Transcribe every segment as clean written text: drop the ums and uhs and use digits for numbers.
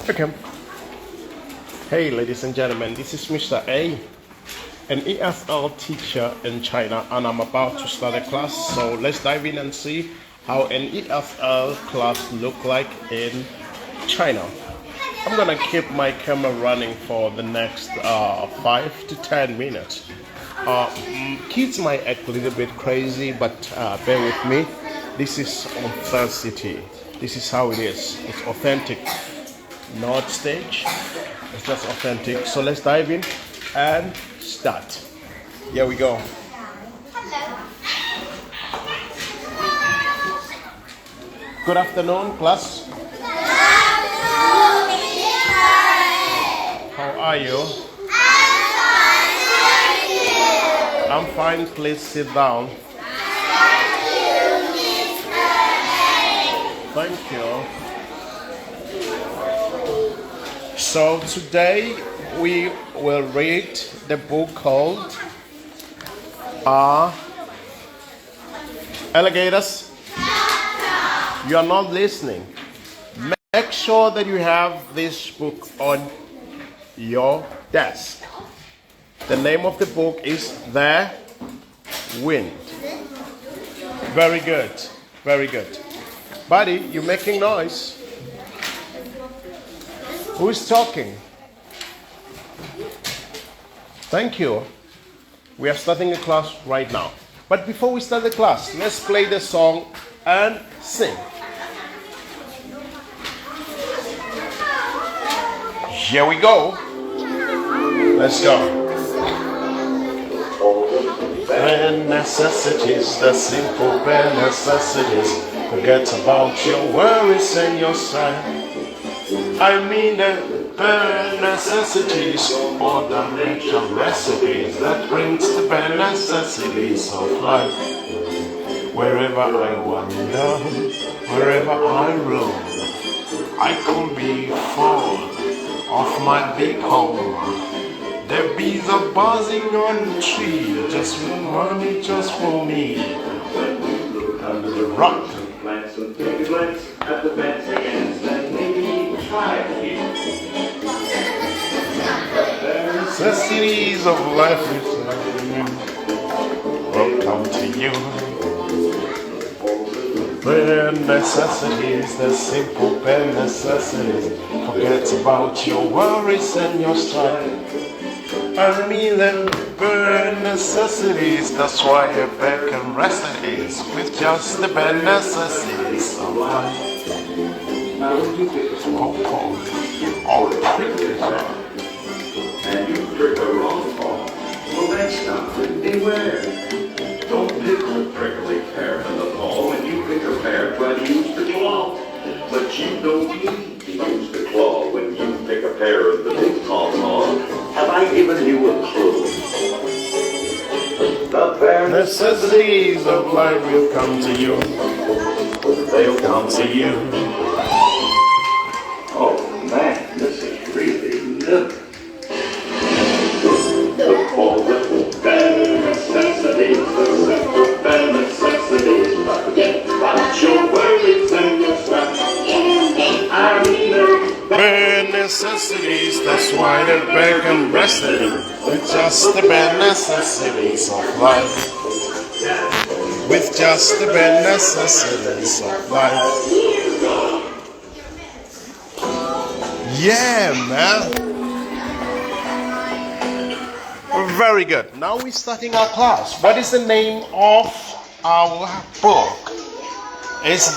Okay. Hey, ladies and gentlemen, this is Mr. A, an ESL teacher in China, and I'm about to start a class. So let's dive in and see how an ESL class look like in China. I'm gonna keep my camera running for the next 5 to 10 minutes. Kids might act a little bit crazy, but bear with me. This is authenticity. This is how it is. It's authentic, not stage. It's just authentic. So let's dive in and start. Here we go. Good afternoon, class. How are you? I'm fine. Please sit down. Thank you. So today we will read the book called Alligators. You are not listening. Make sure that you have this book on your desk. The name of the book is The Wind. Very good. Very good. Buddy, you're making noise. Who is talking? Thank you. We are starting a class right now. But before we start the class, let's play the song and sing. Here we go. Let's go. Bare necessities, the simple bare necessities. Forget about your worries and your strife. I mean the bare necessities, or the natural recipes that brings the bare necessities of life. Wherever I wander, wherever I roam, I could be full of my big home. The bees are buzzing on the tree, just for money, just for me. Under the rock. Glance and take a glance at the fancy ants, and maybe try it here. The necessities of life will come to you. Bare necessities, the simple bare necessities. Forget about your worries and your strife. I mean the bare necessities, that's why a bed can rest at ease with just the bare necessities of life. Oh, prickly pear. And you prick a wrong paw. Well, next time, beware. Don't pick the prickly pear in the paw. When you pick a pear, try to use the claw. But you don't need to use the claw when you pick a pear of the big paw. Have I given you a clue? The bare necessities of life will come to you. They'll come to you. Oh man, this is really good. The bare necessities, the simple bare necessities. Forget about your worries and your strife. I mean the bare necessities, that's why the bear can rest it with just the bare necessities of life. With just the bare necessities of life. Yeah, man. Very good. Now we're starting our class. What is the name of our book? It's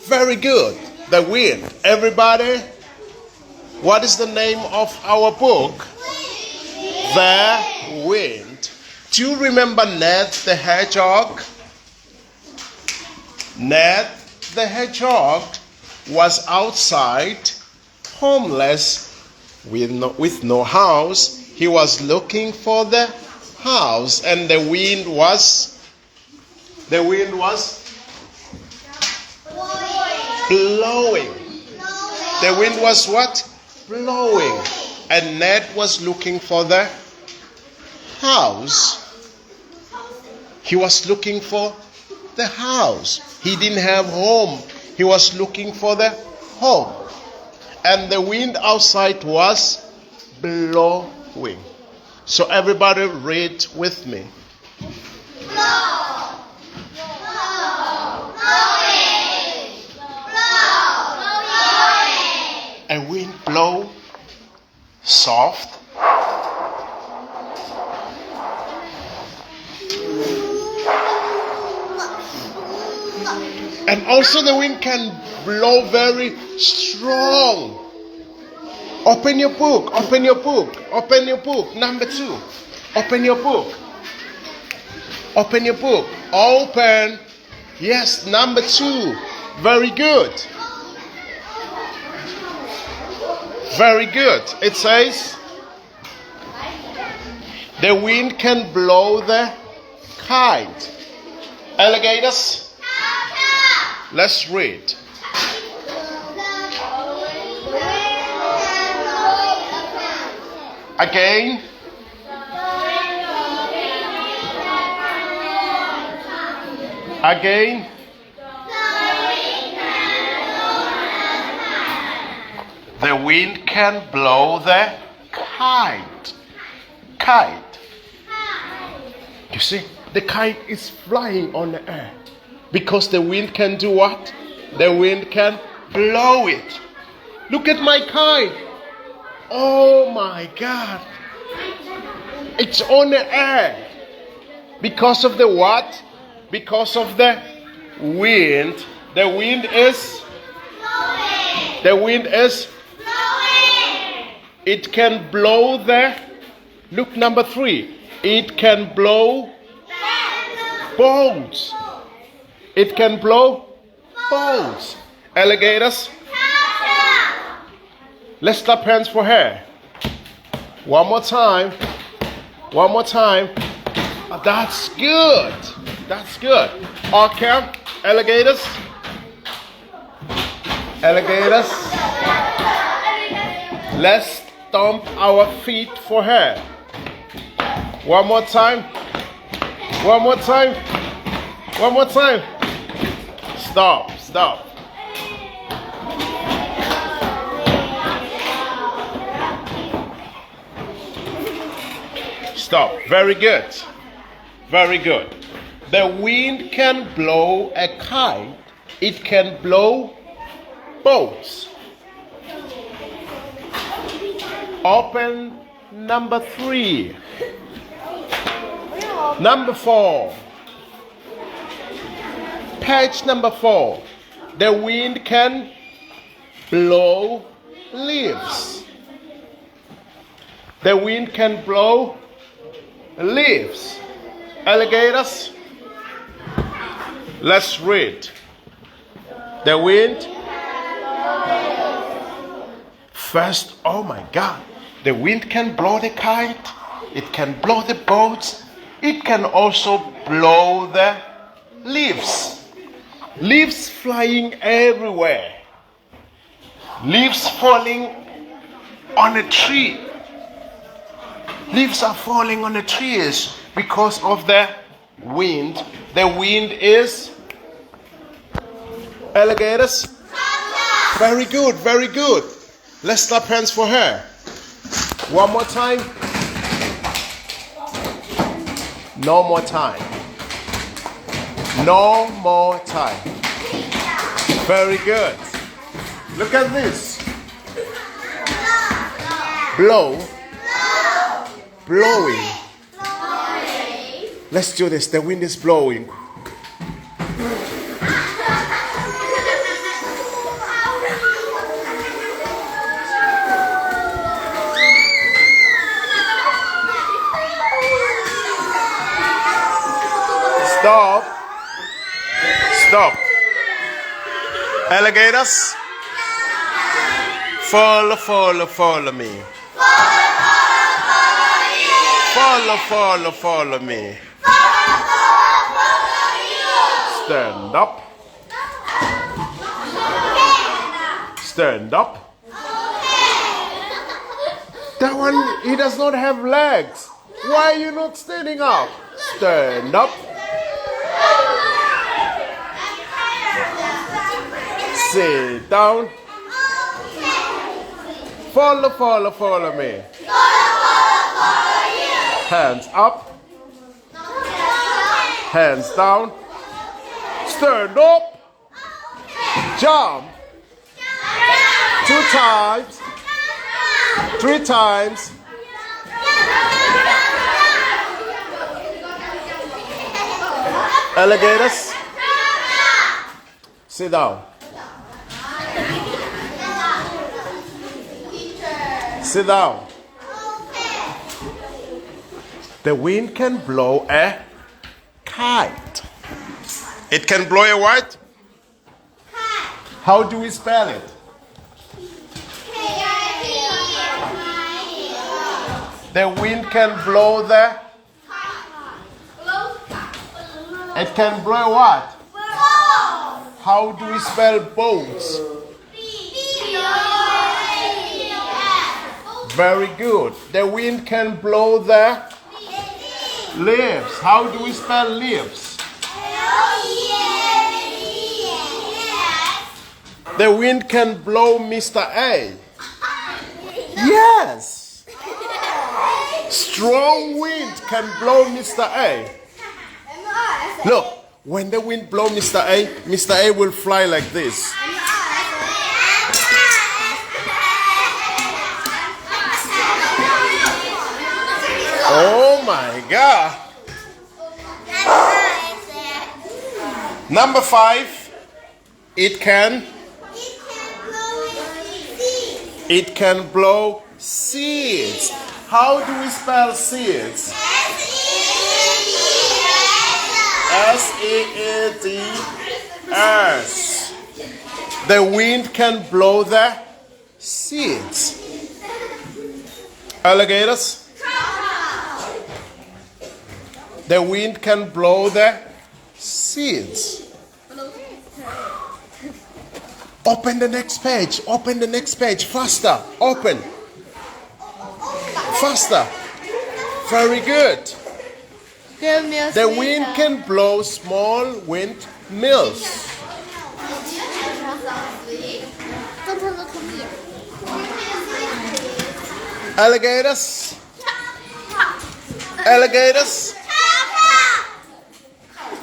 very good. The Wind. Everybody, what is the name of our book? The Wind. Do you remember Ned the Hedgehog? Ned the Hedgehog was outside, homeless, with no house. He was looking for the house, and the wind was blowing. The wind was what? Blowing. And Ned was looking for the house. He was looking for the house. He didn't have home. He was looking for the home. And the wind outside was blowing. So everybody read with me. Blow. Blow. Blowing. Blow. Blowing. A wind blow soft. And also the wind can blow very strong. Open your book, open your book, open your book. Number 2. Open your book. Open your book. Open. Yes, number 2. Very good. Very good. It says, the wind can blow the kite. Alligators. Let's read. Again. Again. The wind can blow the kite. Kite. You see, the kite is flying on the air. Because the wind can do what? The wind can blow it. Look at my kite. Oh my God. It's on the air. Because of the what? Because of the wind. The wind is blowing. The wind is blowing. It can blow the. Look, number 3. It can blow boats. It can blow boats. Alligators. Let's clap hands for her. One more time. One more time. That's good. That's good. Okay. Alligators. Alligators. Let's stomp our feet for her. One more time. One more time. One more time. Stop. Stop. Stop. Very good. Very good. The wind can blow a kite. It can blow boats. Open number 3. Number 4. Page number 4. The wind can blow leaves. The wind can blow leaves. Alligators. Let's read. The wind. First, oh my God. The wind can blow the kite. It can blow the boats. It can also blow the leaves. Leaves flying everywhere. Leaves falling on a tree. Leaves are falling on the trees because of the wind. The wind is alligators. Very good, very good. Let's clap hands for her. One more time. No more time. No more time. Very good. Look at this. Blow. Blowing. Let's do this. The wind is blowing. Stop. Stop. Alligators. Follow, follow, follow me. Follow, follow, follow me. Stand up. Stand up. That one, he does not have legs. Why are you not standing up? Stand up. Sit down. Follow me. Hands up. Hands down. Stand up. Jump. 2 times. 3 times. Alligators. Sit down. Sit down. The wind can blow a kite. It can blow a what? How do we spell it? The wind can blow the... It can blow what? How do we spell boats? Very good. The wind can blow the leaves. How do we spell leaves? The wind can blow Mr. A. Yes. Strong wind can blow Mr. A. Look, when the wind blows Mr. A will fly like this. Oh my God. Number 5, it can blow seeds. How do we spell seeds? S-E-E-D-S. The wind can blow the seeds. Alligators. The wind can blow the seeds. Open the next page. Open the next page. Faster. Open. Faster. Very good. The wind can blow small windmills. Alligators. Alligators.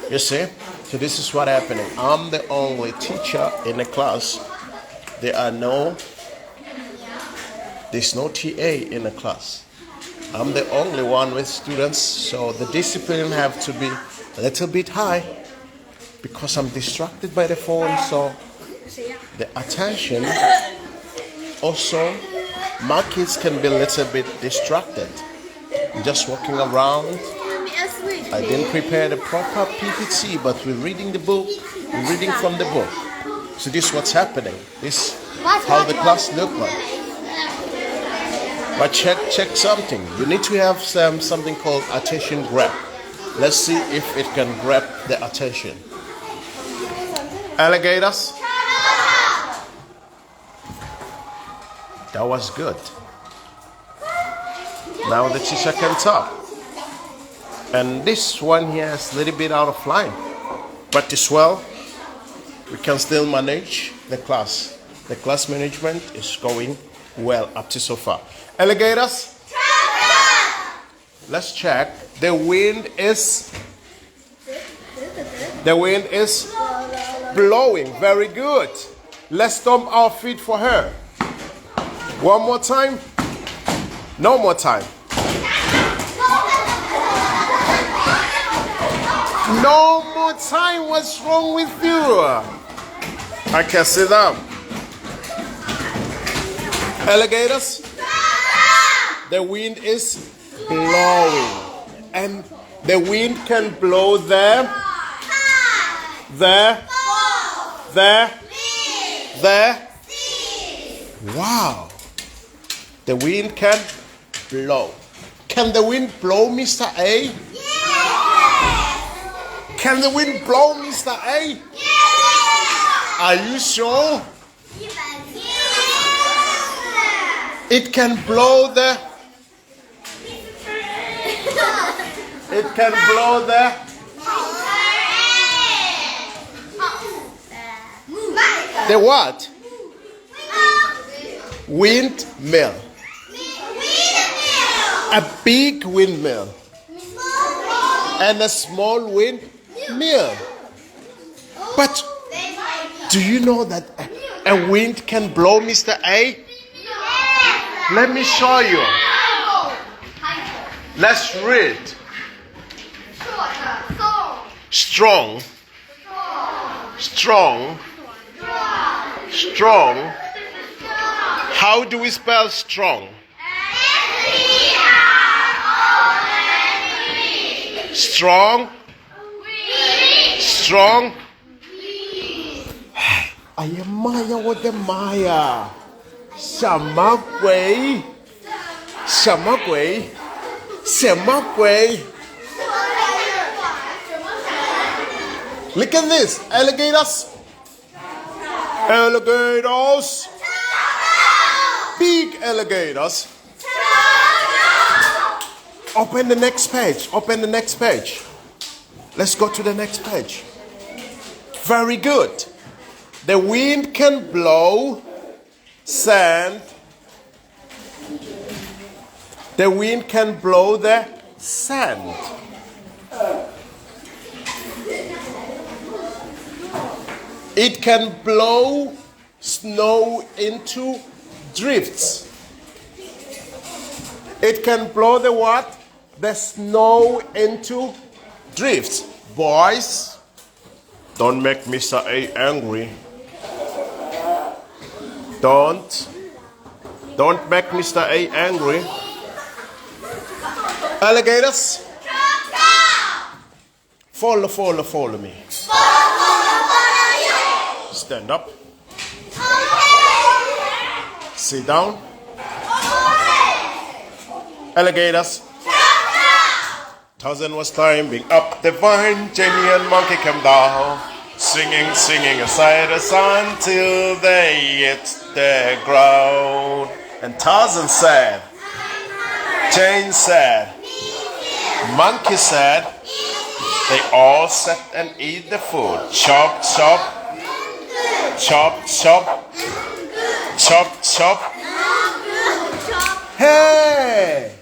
You see? So this is what happening. I'm the only teacher in the class. There's no TA in the class. I'm the only one with students, so the discipline have to be a little bit high because I'm distracted by the phone, so the attention also, my kids can be a little bit distracted. Just walking around. I didn't prepare the proper PPT, but we're reading the book, we're reading from the book. So this is what's happening. This is how the class look like. But check something. You need to have something called attention grab. Let's see if it can grab the attention. Alligators. That was good. Now the teacher can talk. And this one here is a little bit out of line. But as well, we can still manage the class. The class management is going well up to so far. Alligators? Let's check. The wind is blowing. Very good. Let's stomp our feet for her. One more time. No more time. No more time. What's wrong with you? I can sit down. Alligators? The wind is blowing. And the wind can blow wow. The wind can blow. Can the wind blow Mr. A? Yes. Can the wind blow Mr. A? Yes. Are you sure? Yes. It can blow the... It can blow the... The what? Windmill. A big windmill. And a small windmill. But do you know that a wind can blow, Mr. A? Let me show you. Let's read. Strong. Strong. Strong. How do we spell strong? Strong. Strong.哎呀妈呀，我的妈呀！什么鬼？什么鬼？什么鬼？ Look at this, alligators. Alligators. Big alligators. Open the next page. Open the next page. Let's go to the next page. Very good. The wind can blow sand. The wind can blow the sand. It can blow snow into drifts. It can blow the what? The snow into drifts. Boys, don't make Mr. A angry. Don't make Mr. A angry. Alligators, follow me. Stand up. Sit down. Alligators. Tarzan was climbing up the vine. Jenny and Monkey came down, singing aside the sun till they hit the ground. And Tarzan said, Jane said, Monkey said, they all sat and eat the food. Chop, chop, chop, chop, chop, chop. Hey!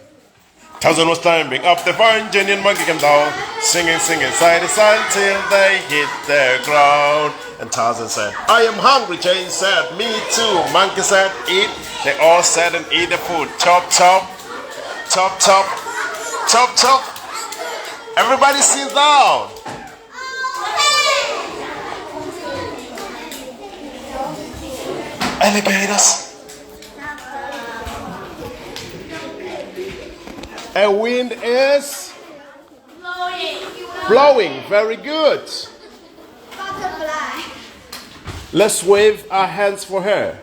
Tarzan was climbing up the vine, Jenny and Monkey came down, singing side to side till they hit the ground. And Tarzan said, I am hungry. Jane said, me too. Monkey said, eat. They all sat and eat the food. Chop, chop, chop, chop, chop, chop. Everybody sit down. Alligators. A wind is blowing. Very good. Butterfly. Let's wave our hands for her.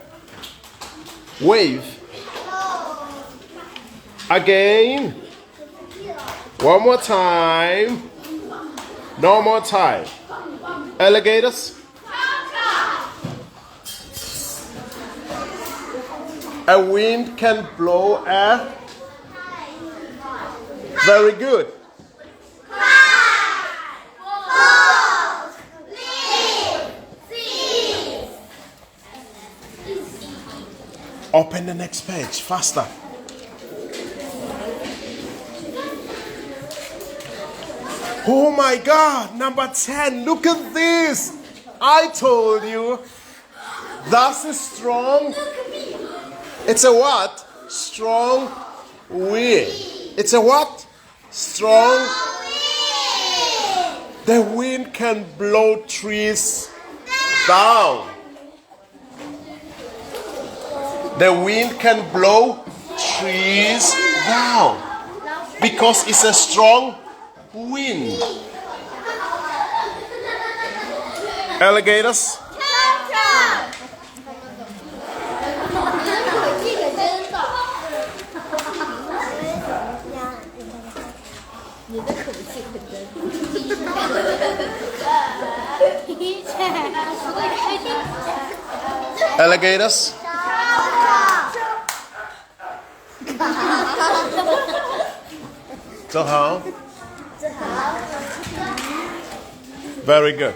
Wave. Again. One more time. No more time. Alligators. A wind can blow a. Very good. Open the next page, faster. Oh my God, number 10, look at this. I told you, that's a strong, it's a what? Strong wind. It's a what? Strong. The wind can blow trees down. The wind can blow trees down because it's a strong wind. Alligators. Alligators. So very good.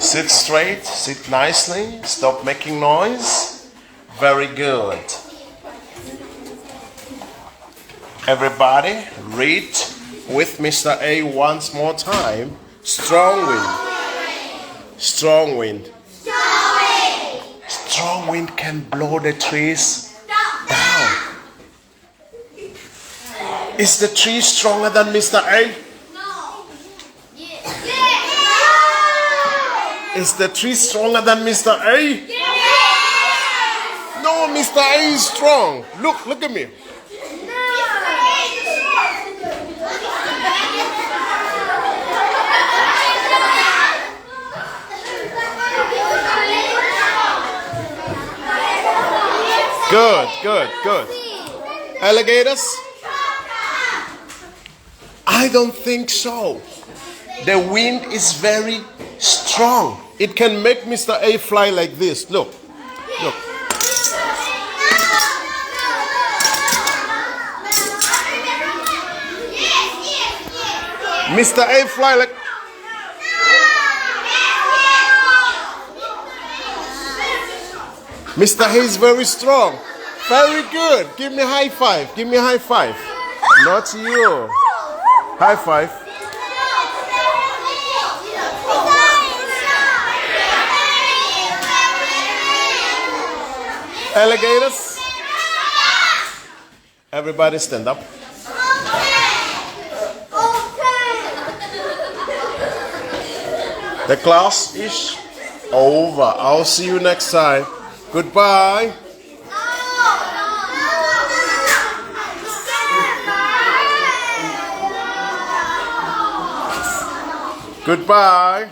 Sit straight, sit nicely, stop making noise. Very good. Everybody, read with Mr. A once more time. Strong wind. Strong wind. Strong wind can blow the trees down. Is the tree stronger than Mr. A? Is the tree stronger than Mr. A? No, Mr. A is strong. Look at me. Good. Alligators? I don't think so. The wind is very strong. It can make Mr. A fly like this. Look. Mr. A fly like... Mr. A is very strong. Very good. Give me a high five. Not you. High five. Alligators. Everybody stand up. The class is over. I'll see you next time. Goodbye. Goodbye.